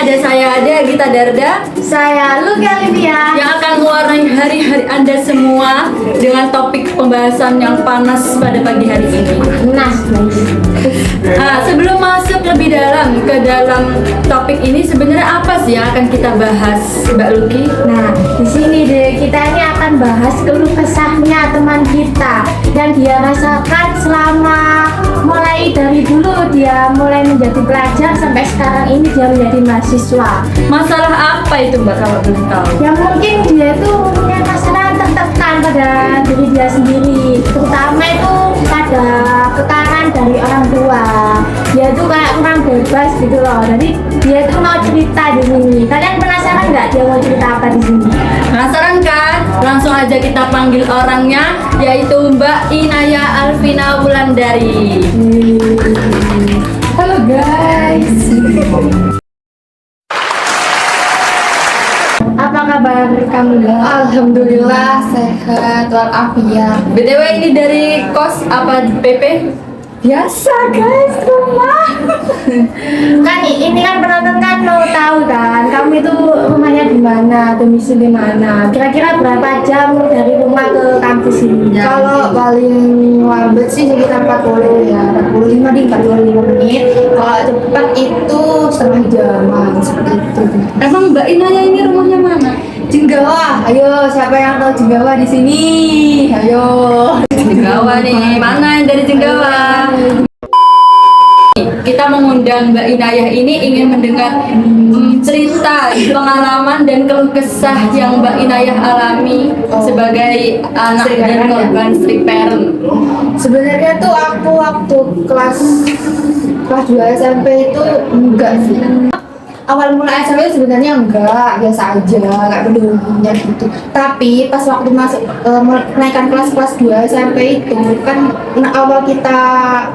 ada saya Gita Darda, Saya Luka Livia. yang akan mewarnai hari-hari Anda semua dengan topik pembahasan yang panas pada pagi hari ini. Sebelum masuk lebih dalam ke dalam topik ini, sebenarnya apa sih yang akan kita bahas, Mbak Luki? Nah, di sini deh kita ini akan bahas keluh kesahnya teman kita yang dia rasakan selama mulai dari dulu dia mulai menjadi pelajar sampai sekarang ini dia menjadi mahasiswa. Masalah apa itu, Mbak, kalau boleh tahu? Yang mungkin dia itu mempunyai masalah tertekan pada diri dia sendiri, terutama itu pada tekanan dari orang tua. Dia itu kayak kurang bebas gitu loh. Jadi dia itu mau cerita di sini. Kalian penasaran nggak dia mau cerita apa di sini? Penasaran kan? Langsung aja kita panggil orangnya, yaitu Mbak Inaya Alvina Wulandari. Halo guys. Apa kabar kamu? Alhamdulillah sehat walafiat. BTW ini dari kos apa PP? Biasa guys, rumah. Kan ini kan penonton kan mau tahu kan kamu itu rumahnya di mana, domisili mana, kira-kira berapa jam dari rumah ke kampus ini? Kalau paling lambat sih sekitar 40 ya, 45 di 45 menit. Kalau cepat itu setengah jaman seperti itu. Emang Mbak Inaya ini rumahnya mana? Jenggawa, ayo siapa yang tahu Jenggawa di sini? Ayo. Jenggawa nih, mana yang dari Jenggawa? Kita mengundang Mbak Inayah ini ingin mendengar cerita, pengalaman dan keluh kesah yang Mbak Inayah alami sebagai anak dan korban strict parent. Sebenarnya tuh aku waktu kelas 2 SMP itu enggak sih. Awal mulai SMP sebenarnya enggak, biasa aja, enggak pedulinya gitu. Tapi pas waktu masuk menaikkan kelas 2 SMP itu kan awal kita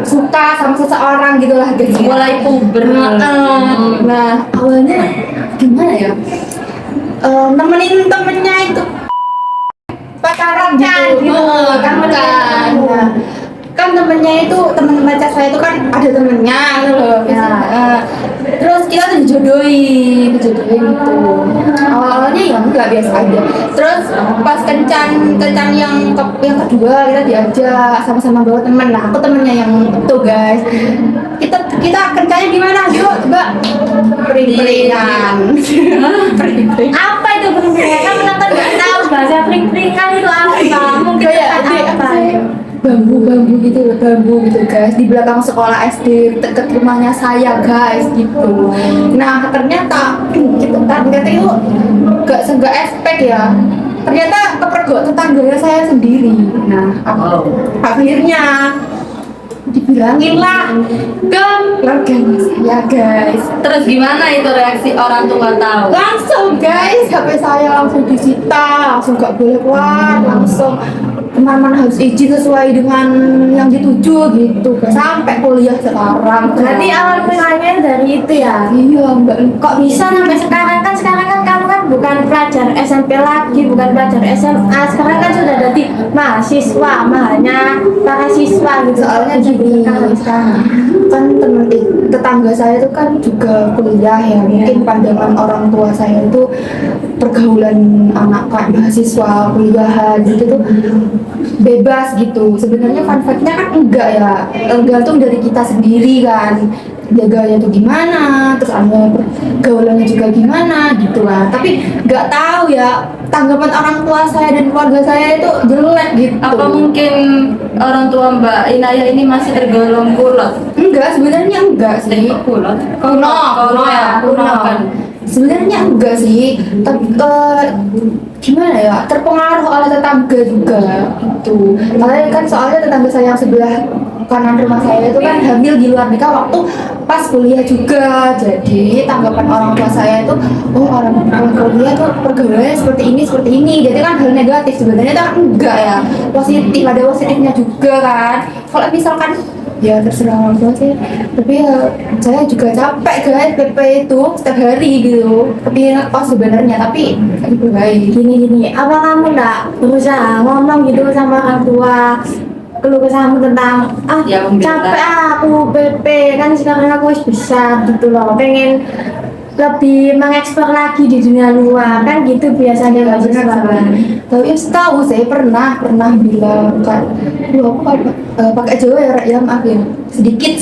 suka sama seseorang gitu lah guys. Mulai puber. Nah, awalnya gimana ya? Nemenin temennya itu pacaran gitu. Kan kan temennya itu teman baca saya itu kan ada temennya gitu loh. Terus kita tuh dijodohin gitu. Awalnya ya enggak, biasa aja. Terus pas kencan yang kedua kita diajak sama-sama bawa temen lah. Aku temennya yang itu guys. Kita kencannya gimana? Yuk coba pring-pringan. Apa itu pering-peringan? Kan penonton nggak tahu bahasa pering-peringan itu apa? Mungkin apa? Bambu gitu guys, di belakang sekolah SD deket rumahnya saya guys gitu. Nah ternyata gitu kan itu gak expect ya, ternyata kepergok tetangganya saya sendiri. Nah akhirnya dibilangin lah ke keluarganya saya guys. Terus gimana itu reaksi orang tua tahu? Langsung guys, HP saya langsung disita, langsung gak boleh keluar, langsung kemana-mana harus izin sesuai dengan yang dituju gitu, sampai kuliah sekarang. Berarti awal mulanya dari itu ya? Iya mbak. Kok bisa sampai sekarang kan kamu kan bukan pelajar SMP lagi, bukan pelajar SMA, sekarang kan sudah jadi mahasiswa, hanya para siswa gitu. Soalnya gini, kan tetangga saya itu kan juga kuliah ya, mungkin pandangan orang tua saya itu pergaulan anak kayak mahasiswa kuliahan gitu tuh bebas gitu. Sebenarnya fun fact-nya kan enggak ya, tergantung dari kita sendiri kan, jaganya tuh gimana, terus pergaulannya juga gimana gitu lah. Tapi nggak tahu ya, tanggapan orang tua saya dan keluarga saya itu jelek gitu. Apa mungkin orang tua Mbak Inayah ini masih tergolong kulot? Enggak, sebenarnya enggak sih. Kulot? Kuno kan? Sebenarnya enggak sih, tapi gimana ya, terpengaruh oleh tetangga juga gitu. Soalnya tetangga saya yang sebelah kanan rumah saya itu kan hamil di luar nikah waktu pas kuliah juga. Jadi tanggapan orang tua saya itu, oh orang kuliah tuh pergaulannya seperti ini. Jadi kan hal negatif, sebenarnya itu kan enggak ya, positif, ada positifnya juga kan. Kalau misalkan ya terserah orang tua sih, tapi ya saya juga capek guys PP itu setiap hari gitu, tapi pas sebenarnya, tapi itu baik. Gini, apa kamu nggak berusaha ngomong gitu sama orang tua, keluh kesahmu tentang Ya, capek aku PP kan sekarang aku harus besar gitu loh, pengen lebih mengeksplor lagi di dunia luar kan gitu biasanya Benar mahasiswa. benar. Tapi ya setahu saya pernah bilang kan, lu aku pakai Jawa ya Rek, ya maaf ya sedikit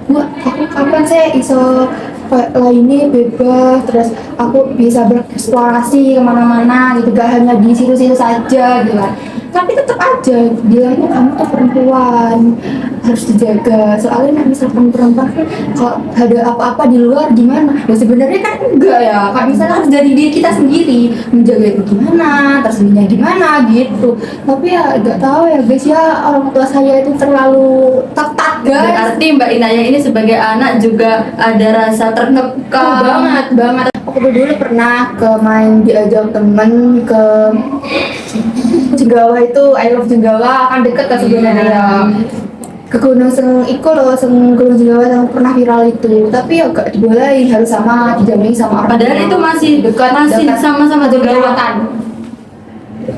Bu aku kapan saya iso lainnya bebas, terus aku bisa bereksplorasi kemana-mana gitu, gak hanya di situ-situ saja gitu kan. Tapi tetap aja bilangnya kamu tuh perempuan harus dijaga, soalnya kan misalkan perempuan kan kalau ada apa-apa di luar gimana, ya sebenarnya kan enggak ya, kan misalnya harus dari diri kita sendiri menjaga itu gimana, tersembunyi gimana gitu. Tapi ya nggak tahu ya guys ya, orang tua saya itu terlalu ketat guys. Berarti Mbak Inayah ini sebagai anak juga ada rasa terkekang. Banget. Aku dulu pernah main diajak temen ke Jenggawa itu, I love Jenggawa kan deket kan sebenarnya ya. Ke gunung gunung Jenggawa yang pernah viral itu, tapi ya gak dibolehin, harus dijamin sama orang Padahal tua. itu masih dekat sama-sama Jenggawa.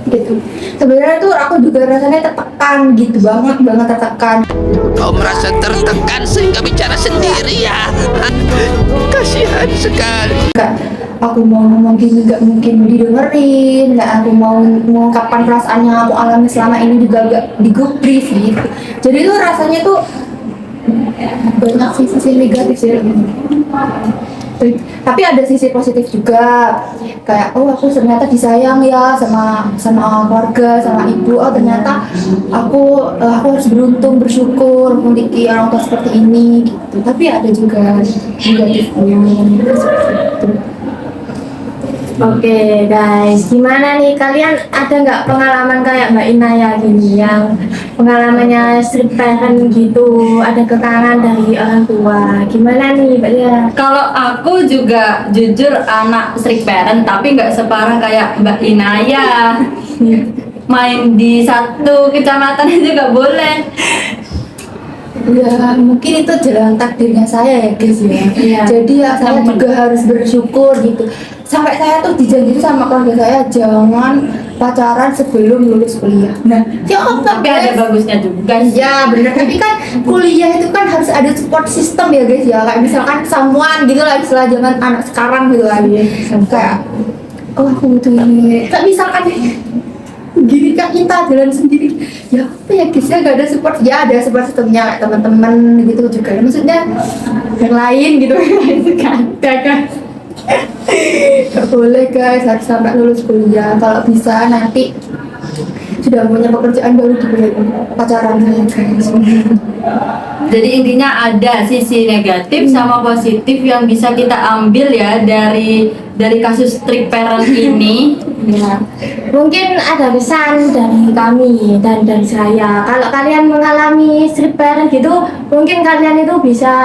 Gitu. Sebenarnya tuh aku juga rasanya tertekan gitu, banget tertekan. Kau merasa tertekan sehingga bicara sendiri ya? Kasihan sekali. Nggak, aku mau ngomong gini nggak mungkin didengerin, nggak aku mau mengungkapkan perasaan yang aku alami selama ini juga nggak digubris gitu. Jadi tuh rasanya tuh banyak sisi negatif sih. Tapi ada sisi positif juga, kayak oh aku ternyata disayang ya sama keluarga, sama ibu. Oh ternyata aku harus bersyukur memiliki orang tua seperti ini gitu. Tapi ada juga negatifnya seperti itu. Oke guys, gimana nih kalian ada nggak pengalaman kayak Mbak Inayah gini yang pengalamannya strict parent gitu, ada kekangan dari orang tua, gimana nih Mbak Inayah? Kalau aku juga jujur anak strict parent, tapi nggak separah kayak Mbak Inayah. Main di satu kecamatan juga boleh. Ya mungkin itu jalan takdirnya saya ya guys ya. Iya. Jadi ya saya juga harus bersyukur gitu. Sampai saya tuh dijanji sama keluarga saya jangan pacaran sebelum lulus kuliah. Nah, ya apa Tapi ada bagusnya juga. ya benar, tapi kan kuliah itu kan harus ada support system ya guys ya, kayak misalkan someone gitu lah istilah zaman anak sekarang gitu kan. Kayak oh aku butuh ini, kayak misalkan gini kan kita jalan sendiri ya apa ya guys ya, gak ada support. Ya ada support systemnya kayak teman-teman gitu juga, maksudnya yang lain gitu kan guys. Gak boleh guys, harus sampai lulus kuliah. Kalau bisa nanti sudah punya pekerjaan baru dibolehin pacaran ya guys. Jadi intinya ada sisi negatif sama positif yang bisa kita ambil ya dari kasus strict parent ini. Ya, mungkin ada pesan dari kami dan dari saya. Kalau kalian mengalami strict parent gitu, mungkin kalian itu bisa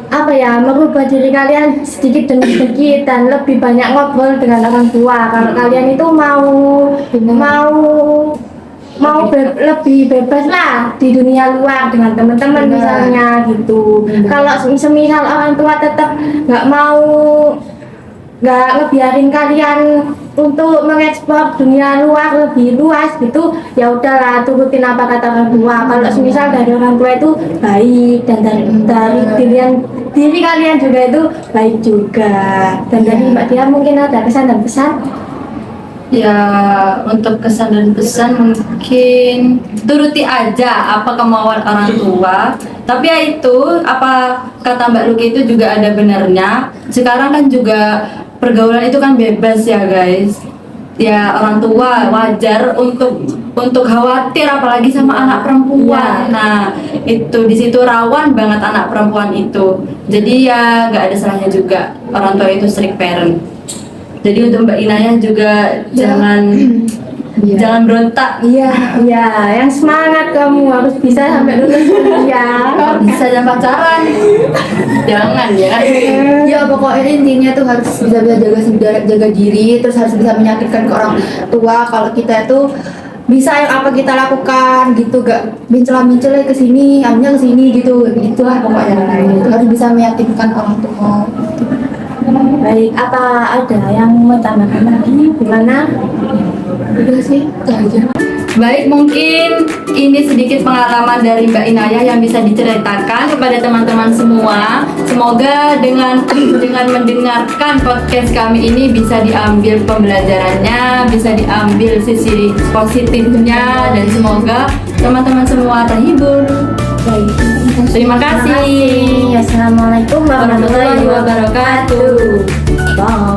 apa ya, merubah diri kalian sedikit demi sedikit dan lebih banyak ngobrol dengan orang tua. Kalau kalian itu lebih bebas lah di dunia luar dengan teman-teman misalnya gitu. Kalau semisal orang tua tetap nggak ngebiarin kalian untuk mengeksplor dunia luar lebih luas gitu, ya udahlah turutin apa kata orang tua. Kalau semisal dari orang tua itu baik dan dari diri kalian juga itu baik juga. Dan dari Mbak Dia mungkin ada kesan dan pesan. Ya, untuk kesan dan pesan mungkin turuti aja apa kemauan orang tua. Tapi ya itu, apa kata Mbak Luki itu juga ada benarnya. Sekarang kan juga pergaulan itu kan bebas ya guys. Ya orang tua wajar untuk khawatir apalagi sama anak perempuan. Nah, itu di situ rawan banget anak perempuan itu. Jadi ya nggak ada salahnya juga orang tua itu strict parent. Jadi untuk Mbak Inayah juga jangan berontak. Iya, yang semangat kamu harus bisa sampai lulus kuliah. Kalau bisa jangan pacaran. Jangan ya. Ya pokoknya intinya tuh harus bisa jaga diri, terus harus bisa menyakitkan ke orang tua. Kalau kita itu bisa yang apa kita lakukan gitu, gak mencela-mencela ke sini, hanya ke sini gitu, gitulah pokoknya. Harus bisa meyakinkan orang tua. Baik, apa ada yang mau tambahkan lagi? Gimana? Udah sih, itu aja. Baik, mungkin ini sedikit pengalaman dari Mbak Inayah yang bisa diceritakan kepada teman-teman semua. Semoga dengan mendengarkan podcast kami ini bisa diambil pembelajarannya, bisa diambil sisi positifnya, dan semoga teman-teman semua terhibur. Baik. Terima kasih. Assalamualaikum warahmatullahi Warahmatullahi wabarakatuh. Bye.